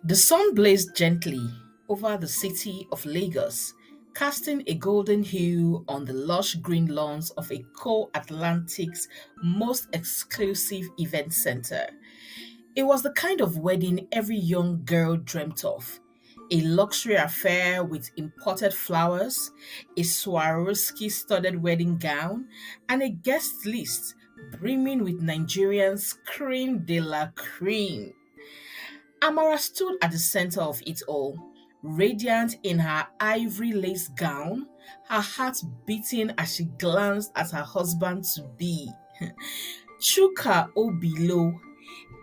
The sun blazed gently over the city of Lagos, casting a golden hue on the lush green lawns of a co-Atlantic's most exclusive event center. It was the kind of wedding every young girl dreamt of. A luxury affair with imported flowers, a Swarovski studded wedding gown, and a guest list brimming with Nigerian's creme de la creme. Amara stood at the center of it all, radiant in her ivory lace gown, her heart beating as she glanced at her husband to be. Chuka Obilo,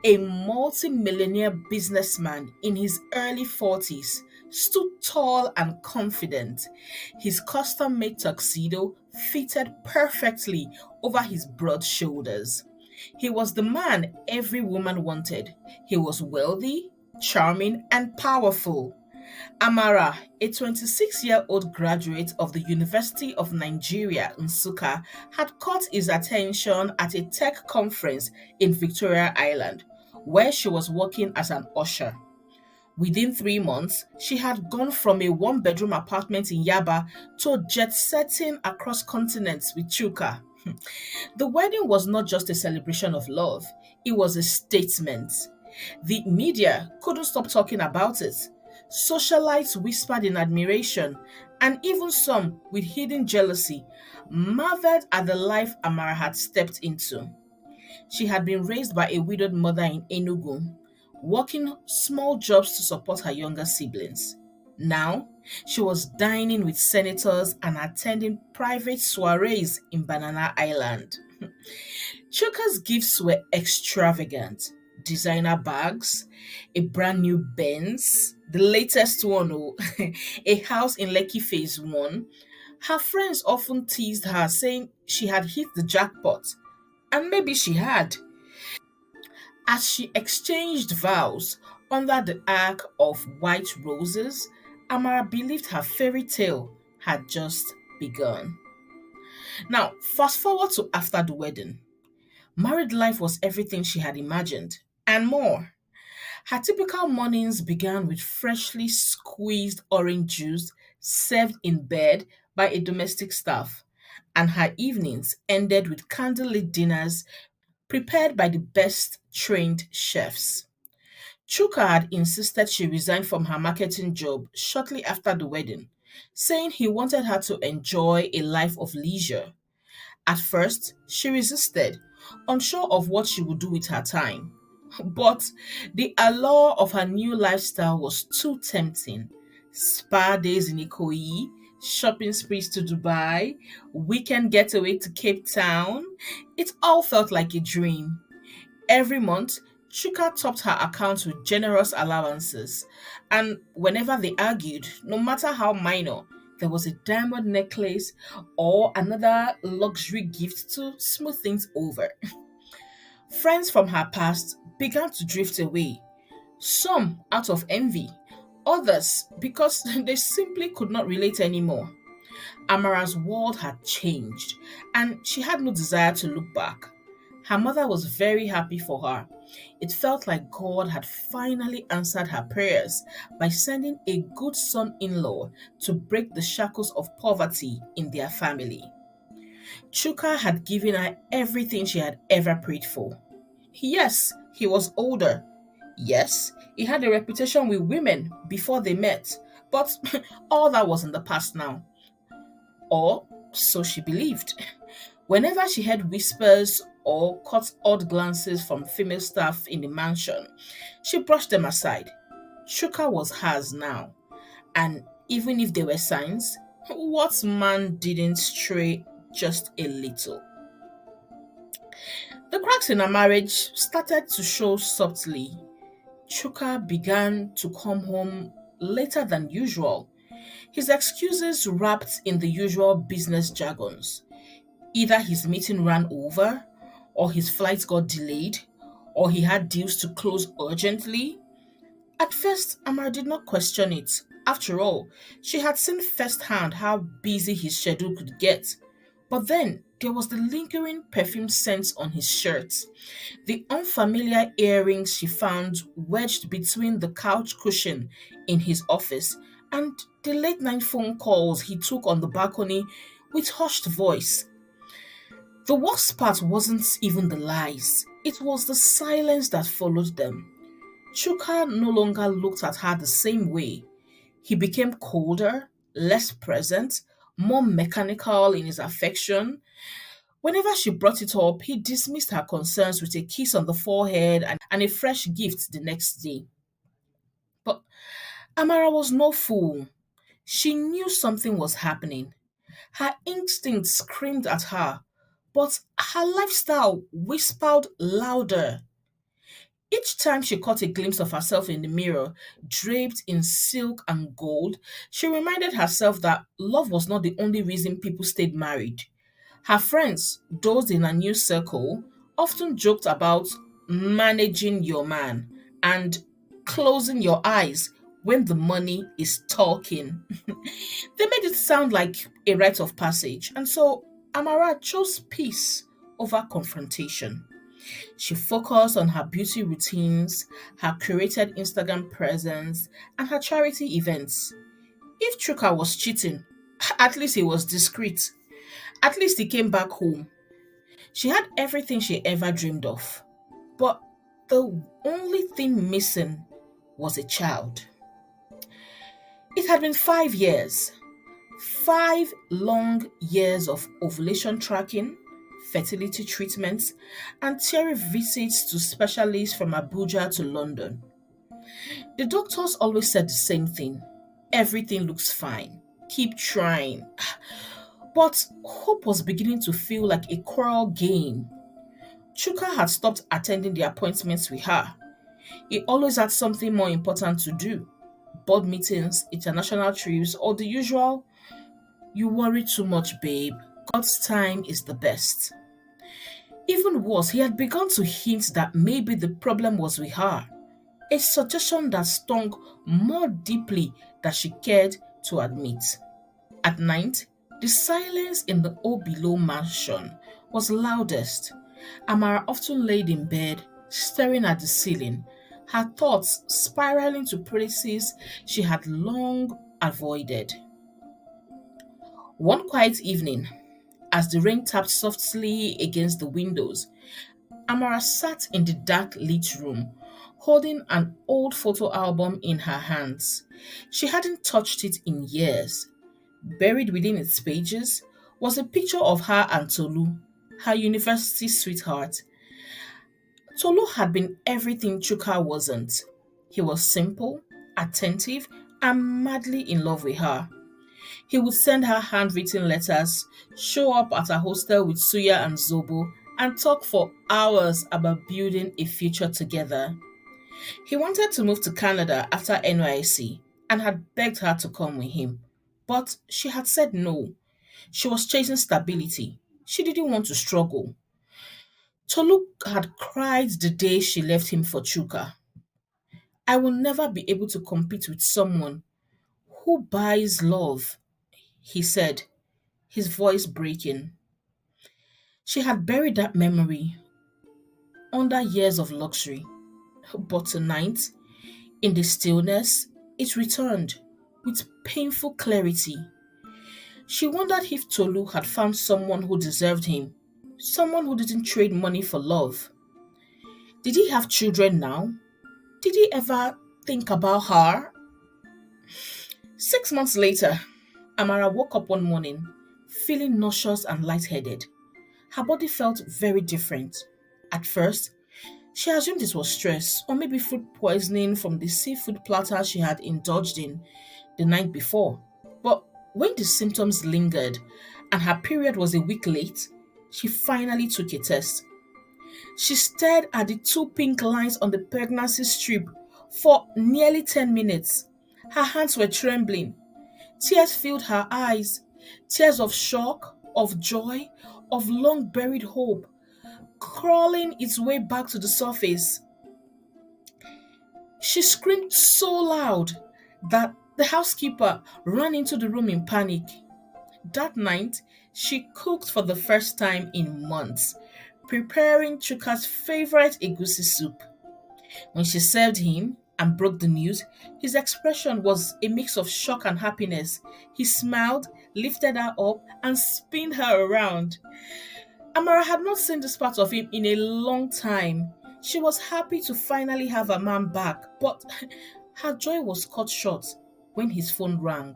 a multi-millionaire businessman in his early 40s, stood tall and confident. His custom-made tuxedo fitted perfectly over his broad shoulders. He was the man every woman wanted. He was wealthy, charming, and powerful. Amara, a 26-year-old graduate of the University of Nigeria, Nsukka, had caught his attention at a tech conference in Victoria Island, where she was working as an usher. Within 3 months, she had gone from a one-bedroom apartment in Yaba to jet-setting across continents with Chuka. The wedding was not just a celebration of love, it was a statement. The media couldn't stop talking about it. Socialites whispered in admiration, and even some, with hidden jealousy, marveled at the life Amara had stepped into. She had been raised by a widowed mother in Enugu, working small jobs to support her younger siblings. Now, she was dining with senators and attending private soirees in Banana Island. Choka's gifts were extravagant: designer bags, a brand new Benz, the latest one, oh, a house in Lekki Phase 1. Her friends often teased her, saying she had hit the jackpot, and maybe she had. As she exchanged vows under the arc of white roses, Amara believed her fairy tale had just begun. Now, fast forward to after the wedding. Married life was everything she had imagined, and more. Her typical mornings began with freshly squeezed orange juice served in bed by a domestic staff, and her evenings ended with candlelit dinners prepared by the best trained chefs. Chuka had insisted she resign from her marketing job shortly after the wedding, saying he wanted her to enjoy a life of leisure. At first, she resisted, unsure of what she would do with her time. But the allure of her new lifestyle was too tempting. Spa days in Ikoyi, shopping sprees to Dubai, weekend getaway to Cape Town. It all felt like a dream. Every month, Chuka topped her accounts with generous allowances, and whenever they argued, no matter how minor, there was a diamond necklace or another luxury gift to smooth things over. Friends from her past began to drift away, some out of envy, others because they simply could not relate anymore. Amara's world had changed, and she had no desire to look back. Her mother was very happy for her. It felt like God had finally answered her prayers by sending a good son in law to break the shackles of poverty in their family. Chuka had given her everything she had ever prayed for. Yes, he was older. Yes, he had a reputation with women before they met, but all that was in the past now. Or so she believed. Whenever she heard whispers or caught odd glances from female staff in the mansion, she brushed them aside. Chuka was hers now, and even if there were signs, what man didn't stray just a little? The cracks in her marriage started to show subtly. Chuka began to come home later than usual, his excuses wrapped in the usual business jargons. Either his meeting ran over, or his flight got delayed, or he had deals to close urgently. At first, Amara did not question it. After all, she had seen firsthand how busy his schedule could get. But then there was the lingering perfume scent on his shirt, the unfamiliar earrings she found wedged between the couch cushion in his office, and the late night phone calls he took on the balcony with hushed voice. The worst part wasn't even the lies, it was the silence that followed them. Chuka no longer looked at her the same way. He became colder, less present, more mechanical in his affection. Whenever she brought it up, he dismissed her concerns with a kiss on the forehead and a fresh gift the next day. But Amara was no fool. She knew something was happening. Her instincts screamed at her, but her lifestyle whispered louder. Each time she caught a glimpse of herself in the mirror, draped in silk and gold, she reminded herself that love was not the only reason people stayed married. Her friends, those in a new circle, often joked about managing your man and closing your eyes when the money is talking. They made it sound like a rite of passage, and so Amara chose peace over confrontation. She focused on her beauty routines, her curated Instagram presence, and her charity events. If Chuka was cheating, at least he was discreet. At least he came back home. She had everything she ever dreamed of. But the only thing missing was a child. It had been 5 years. 5 long years of ovulation tracking, fertility treatments, and teary visits to specialists from Abuja to London. The doctors always said the same thing: everything looks fine. Keep trying. But hope was beginning to feel like a cruel game. Chuka had stopped attending the appointments with her. He always had something more important to do: board meetings, international trips, or the usual, "You worry too much, babe. God's time is the best." Even worse, he had begun to hint that maybe the problem was with her, a suggestion that stung more deeply than she cared to admit. At night, the silence in the old below mansion was loudest. Amara often laid in bed, staring at the ceiling, her thoughts spiraling to places she had long avoided. One quiet evening, as the rain tapped softly against the windows, Amara sat in the dark lit room, holding an old photo album in her hands. She hadn't touched it in years. Buried within its pages was a picture of her and Tolu, her university sweetheart. Tolu had been everything Chuka wasn't. He was simple, attentive, and madly in love with her. He would send her handwritten letters, show up at her hostel with Suya and Zobo, and talk for hours about building a future together. He wanted to move to Canada after NYC and had begged her to come with him. But she had said no. She was chasing stability. She didn't want to struggle. Tolu had cried the day she left him for Chuka. "I will never be able to compete with someone who buys love," he said, his voice breaking. She had buried that memory under years of luxury. But tonight, in the stillness, it returned with painful clarity. She wondered if Tolu had found someone who deserved him, someone who didn't trade money for love. Did he have children now? Did he ever think about her? 6 months later, Amara woke up one morning feeling nauseous and lightheaded. Her body felt very different. At first, she assumed it was stress or maybe food poisoning from the seafood platter she had indulged in the night before. But when the symptoms lingered and her period was a week late, she finally took a test. She stared at the two pink lines on the pregnancy strip for nearly 10 minutes. Her hands were trembling. Tears filled her eyes. Tears of shock, of joy, of long buried hope, crawling its way back to the surface. She screamed so loud that the housekeeper ran into the room in panic. That night, she cooked for the first time in months, preparing Chuka's favorite egusi soup. When she served him and broke the news, his expression was a mix of shock and happiness. He smiled, lifted her up, and spun her around. Amara had not seen this part of him in a long time. She was happy to finally have her man back, but her joy was cut short when his phone rang.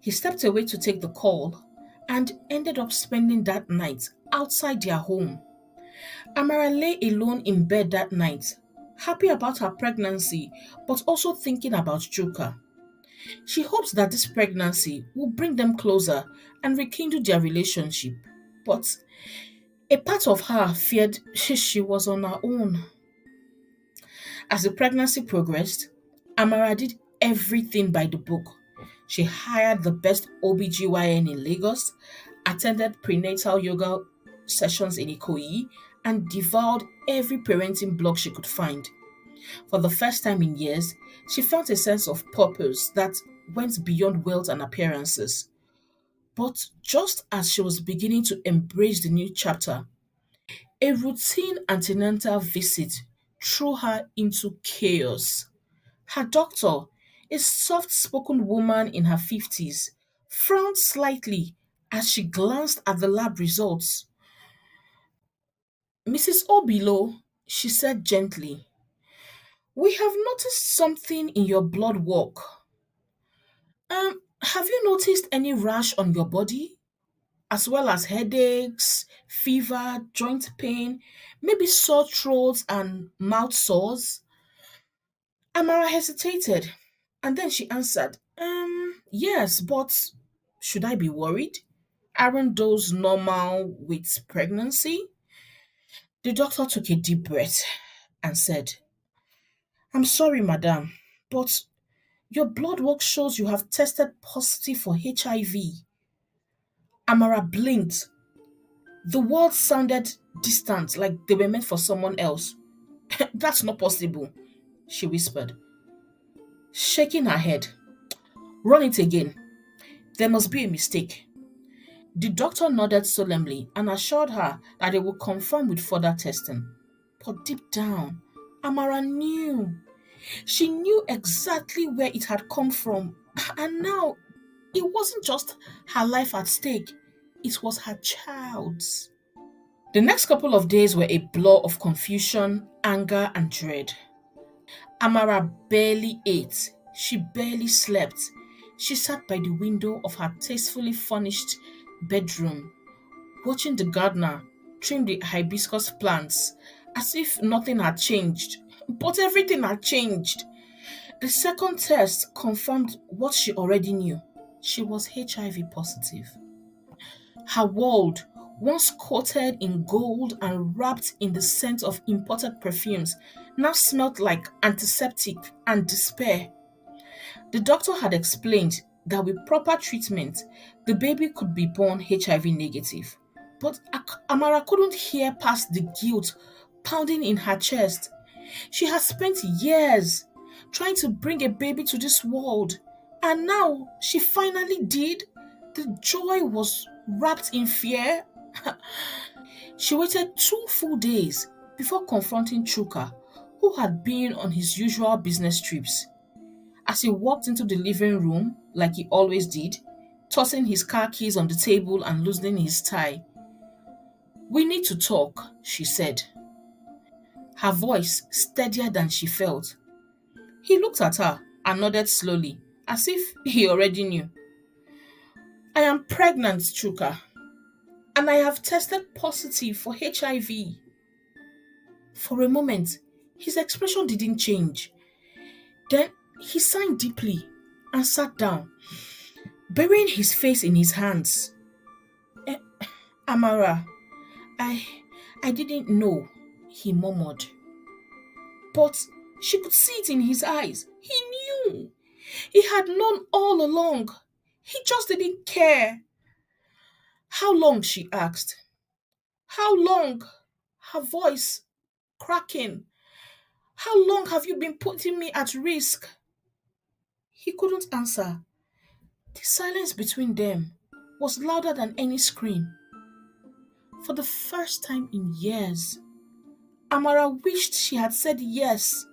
He stepped away to take the call and ended up spending that night outside their home. Amara lay alone in bed that night, happy about her pregnancy, but also thinking about Chuka. She hopes that this pregnancy will bring them closer and rekindle their relationship. But a part of her feared she was on her own. As the pregnancy progressed, Amara did everything by the book. She hired the best OBGYN in Lagos, attended prenatal yoga sessions in Ikoyi, and devoured every parenting blog she could find. For the first time in years, she felt a sense of purpose that went beyond wealth and appearances. But just as she was beginning to embrace the new chapter, a routine antenatal visit threw her into chaos. Her doctor, a soft spoken woman in her 50s, frowned slightly as she glanced at the lab results. Mrs. Obilo, she said gently, we have noticed something in your blood work. Have you noticed any rash on your body? As well as headaches, fever, joint pain, maybe sore throats and mouth sores? Amara hesitated and then she answered, yes, but should I be worried? Aren't those normal with pregnancy? The doctor took a deep breath and said, I'm sorry, madam, but your blood work shows you have tested positive for HIV. Amara blinked. The words sounded distant, like they were meant for someone else. That's not possible, she whispered, shaking her head. Run it again. There must be a mistake. The doctor nodded solemnly and assured her that they would confirm with further testing. But deep down, Amara knew. She knew exactly where it had come from. And now, it wasn't just her life at stake, it was her child's. The next couple of days were a blur of confusion, anger, and dread. Amara barely ate. She barely slept. She sat by the window of her tastefully furnished bedroom, watching the gardener trim the hibiscus plants as if nothing had changed. But everything had changed. The second test confirmed what she already knew. She was HIV positive. Her world, once coated in gold and wrapped in the scent of imported perfumes, now smelt like antiseptic and despair. The doctor had explained that with proper treatment, the baby could be born HIV negative. But Amara couldn't hear past the guilt pounding in her chest. She had spent years trying to bring a baby to this world, and now she finally did. The joy was wrapped in fear. She waited 2 full days before confronting Chuka, who had been on his usual business trips. As he walked into the living room, like he always did, tossing his car keys on the table and loosening his tie, we need to talk, she said, her voice steadier than she felt. He looked at her and nodded slowly, as if he already knew. I am pregnant, Chuka, and I have tested positive for HIV. For a moment, his expression didn't change. Then he sighed deeply and sat down, burying his face in his hands. "Eh, Amara, I I didn't know," he murmured. But she could see it in his eyes. He knew. He had known all along. He just didn't care. How long? She asked. How long? Her voice cracking. How long have you been putting me at risk? He couldn't answer. The silence between them was louder than any scream. For the first time in years, Amara wished she had said yes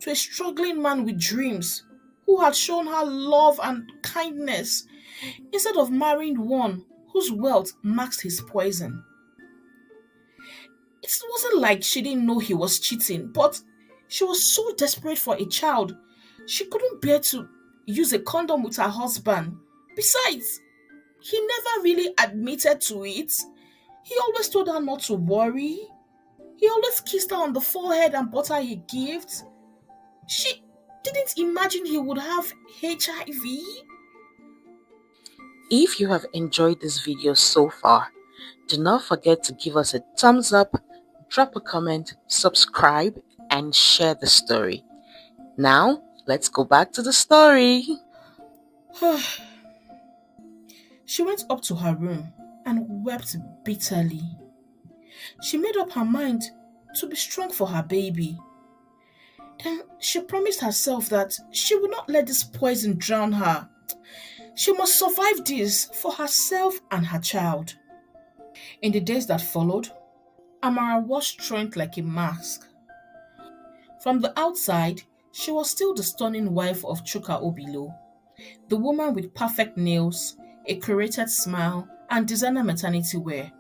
to a struggling man with dreams who had shown her love and kindness instead of marrying one whose wealth masked his poison. It wasn't like she didn't know he was cheating, but she was so desperate for a child, she couldn't bear to use a condom with her husband. Besides, he never really admitted to it. He always told her not to worry. He always kissed her on the forehead and bought her a gift. She didn't imagine he would have HIV. If you have enjoyed this video so far, do not forget to give us a thumbs up, drop a comment, subscribe, and share the story. Now, let's go back to the story. She went up to her room and wept bitterly. She made up her mind to be strong for her baby. Then she promised herself that she would not let this poison drown her. She must survive this for herself and her child. In the days that followed, Amara wore strength like a mask. From the outside, she was still the stunning wife of Chuka Obilo, the woman with perfect nails, a curated smile, and designer maternity wear.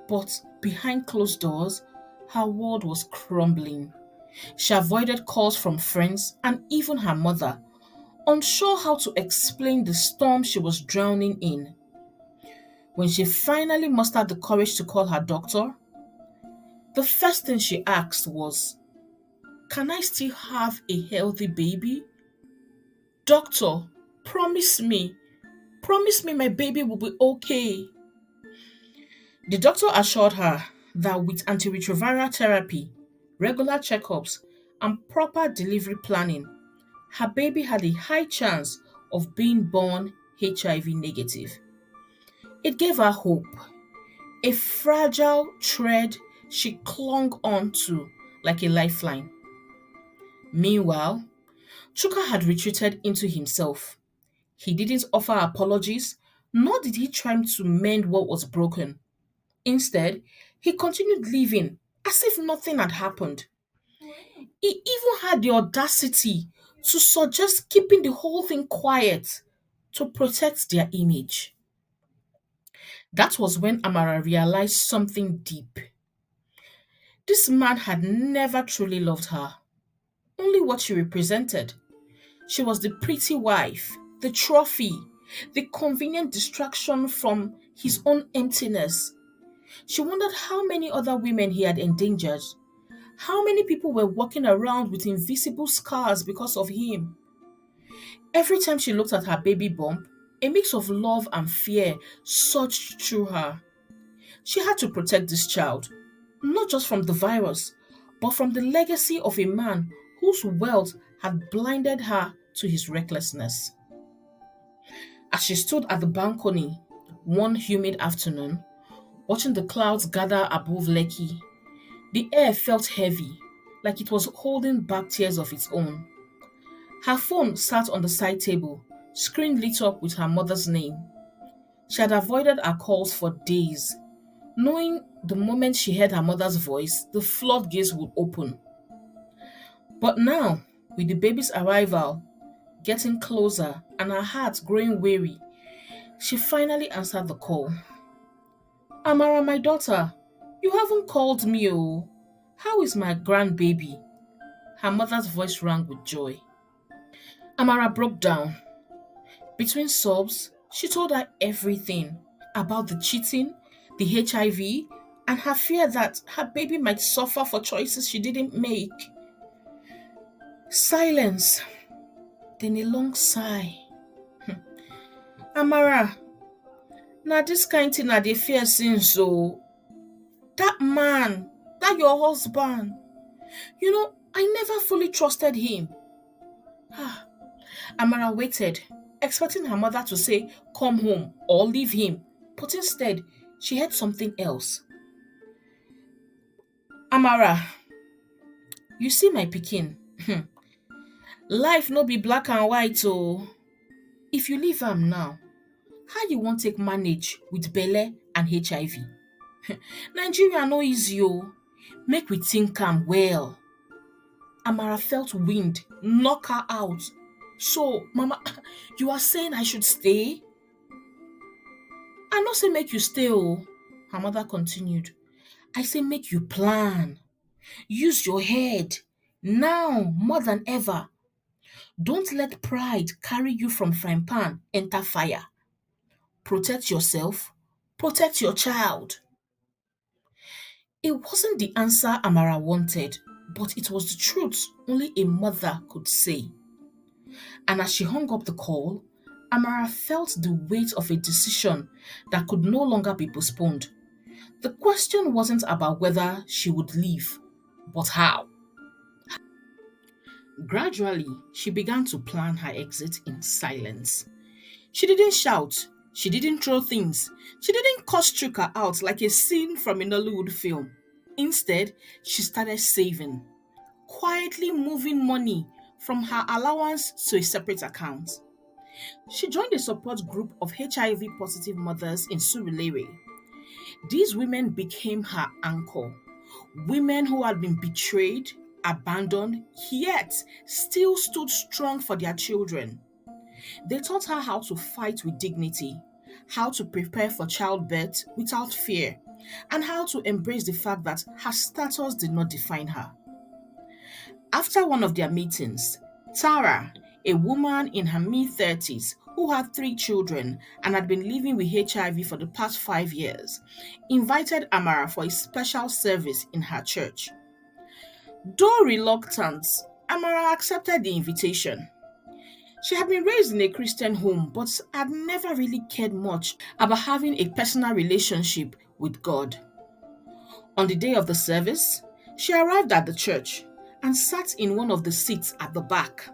But behind closed doors, her world was crumbling. She avoided calls from friends and even her mother, unsure how to explain the storm she was drowning in. When she finally mustered the courage to call her doctor, the first thing she asked was, "Can I still have a healthy baby? Doctor, promise me my baby will be okay." The doctor assured her that with antiretroviral therapy, regular checkups, and proper delivery planning, her baby had a high chance of being born HIV negative. It gave her hope, a fragile thread she clung on to like a lifeline. Meanwhile, Chuka had retreated into himself. He didn't offer apologies, nor did he try to mend what was broken. Instead, he continued living as if nothing had happened. He even had the audacity to suggest keeping the whole thing quiet to protect their image. That was when Amara realized something deep. This man had never truly loved her, only what she represented. She was the pretty wife, the trophy, the convenient distraction from his own emptiness. She wondered how many other women he had endangered. How many people were walking around with invisible scars because of him? Every time she looked at her baby bump, a mix of love and fear surged through her. She had to protect this child, not just from the virus, but from the legacy of a man whose wealth had blinded her to his recklessness. As she stood at the balcony one humid afternoon, watching the clouds gather above Lekki, the air felt heavy, like it was holding back tears of its own. Her phone sat on the side table, screen lit up with her mother's name. She had avoided her calls for days, knowing the moment she heard her mother's voice, the floodgates would open. But now, with the baby's arrival getting closer and her heart growing weary, she finally answered the call. "Amara, my daughter, you haven't called me, oh. How is my grandbaby?" Her mother's voice rang with joy. Amara broke down. Between sobs, she told her everything about the cheating, the HIV, and her fear that her baby might suffer for choices she didn't make. Silence, then a long sigh. "Amara, na this kind thing I dey fear since o. That man, that your husband, I never fully trusted him." Amara waited, expecting her mother to say, "Come home," or "Leave him," but instead, she heard something else. "Amara, you see my pikin, life no be black and white o. If you leave am now, How you wan take manage with belle and HIV? Nigeria no easy o. Make we think am well. Amara felt wind knock her out. So, Mama, you are saying I should stay? I no say make you stay o. Her mother continued. I say make you plan. Use your head. Now more than ever. Don't let pride carry you from frying pan enter fire. Protect yourself. Protect your child. It wasn't the answer Amara wanted, but it was the truth only a mother could say. And as she hung up the call, Amara felt the weight of a decision that could no longer be postponed. The question wasn't about whether she would leave, but how. Gradually, she began to plan her exit in silence. She didn't shout, she didn't throw things, she didn't cuss Chuka out like a scene from a Nollywood film. Instead, she started saving, quietly moving money from her allowance to a separate account. She joined a support group of HIV positive mothers in Surulere. These women became her anchor, women who had been betrayed, abandoned, yet still stood strong for their children. They taught her how to fight with dignity, how to prepare for childbirth without fear, and how to embrace the fact that her status did not define her. After one of their meetings, Tara, a woman in her mid 30s who had three children and had been living with HIV for the past 5 years, invited Amara for a special service in her church. Though reluctant, Amara accepted the invitation. She had been raised in a Christian home but had never really cared much about having a personal relationship with God. On the day of the service, she arrived at the church and sat in one of the seats at the back.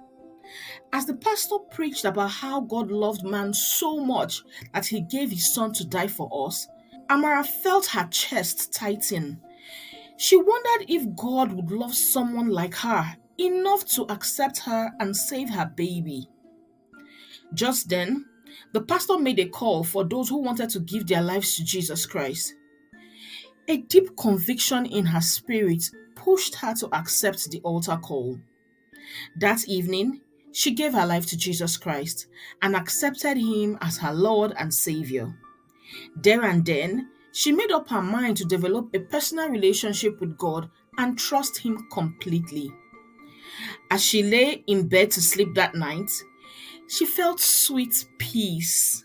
As the pastor preached about how God loved man so much that he gave his son to die for us, Amara felt her chest tighten. She wondered if God would love someone like her enough to accept her and save her baby. Just then, the pastor made a call for those who wanted to give their lives to Jesus Christ. A deep conviction in her spirit pushed her to accept the altar call. That evening, she gave her life to Jesus Christ and accepted him as her Lord and Savior. There and then, she made up her mind to develop a personal relationship with God and trust him completely. As she lay in bed to sleep that night, she felt sweet peace,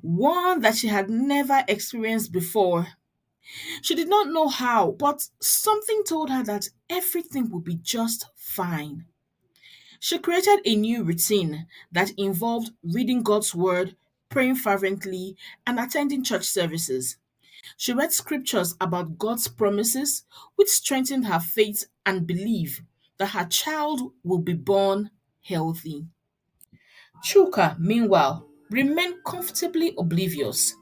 one that she had never experienced before. She did not know how, but something told her that everything would be just fine. She created a new routine that involved reading God's word, praying fervently, and attending church services. She read scriptures about God's promises, which strengthened her faith and belief that her child will be born healthy. Chuka, meanwhile, remained comfortably oblivious.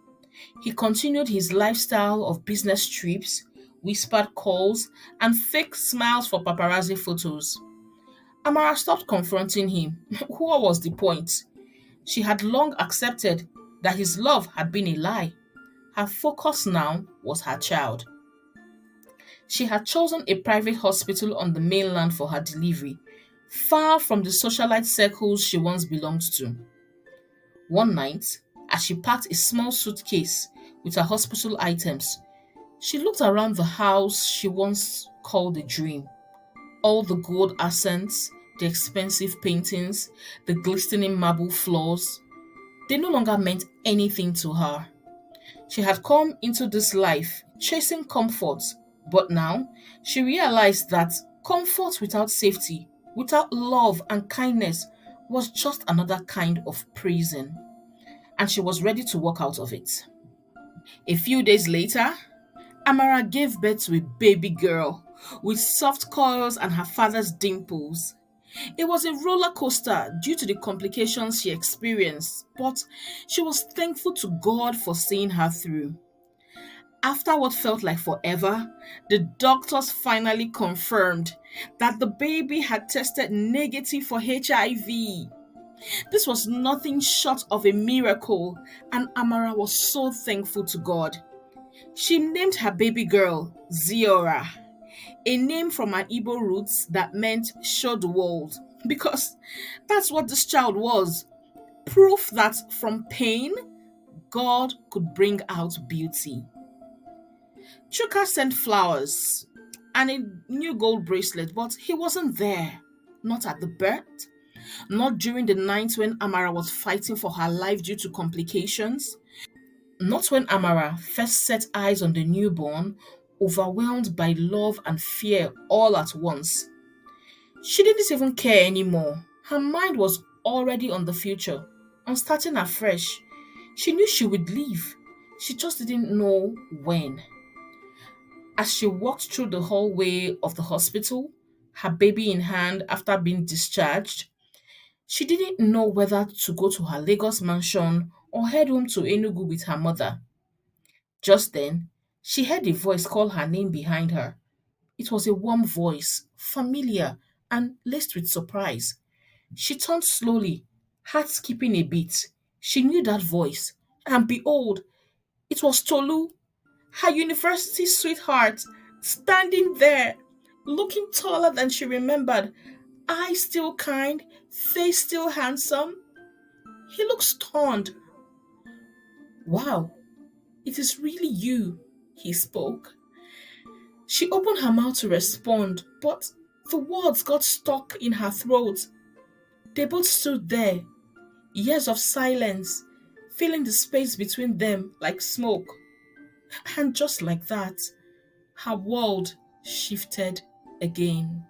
He continued his lifestyle of business trips, whispered calls, and fake smiles for paparazzi photos. Amara stopped confronting him. What was the point? She had long accepted that his love had been a lie. Her focus now was her child. She had chosen a private hospital on the mainland for her delivery, far from the socialite circles she once belonged to. One night, as she packed a small suitcase with her hospital items, she looked around the house she once called a dream. All the gold accents, the expensive paintings, the glistening marble floors, they no longer meant anything to her. She had come into this life chasing comfort, but now she realized that comfort without safety, without love and kindness, was just another kind of prison, and she was ready to walk out of it. A few days later, Amara gave birth to a baby girl with soft curls and her father's dimples. It was a roller coaster due to the complications she experienced, but she was thankful to God for seeing her through. After what felt like forever, the doctors finally confirmed that the baby had tested negative for HIV. This was nothing short of a miracle, and Amara was so thankful to God. She named her baby girl Ziora, a name from her Igbo roots that meant show the world, because that's what this child was, proof that from pain, God could bring out beauty. Chuka sent flowers and a new gold bracelet, but he wasn't there. Not at the birth, not during the night when Amara was fighting for her life due to complications, not when Amara first set eyes on the newborn, overwhelmed by love and fear all at once. She didn't even care anymore. Her mind was already on the future, on starting afresh. She knew she would leave. She just didn't know when. As she walked through the hallway of the hospital, her baby in hand after being discharged, she didn't know whether to go to her Lagos mansion or head home to Enugu with her mother. Just then, she heard a voice call her name behind her. It was a warm voice, familiar and laced with surprise. She turned slowly, heart skipping a beat. She knew that voice, and behold, it was Tolu, her university sweetheart, standing there, looking taller than she remembered, eyes still kind, face still handsome. He looked stunned. Wow, it is really you, he spoke. She opened her mouth to respond, but the words got stuck in her throat. They both stood there, years of silence, filling the space between them like smoke. And just like that, her world shifted again.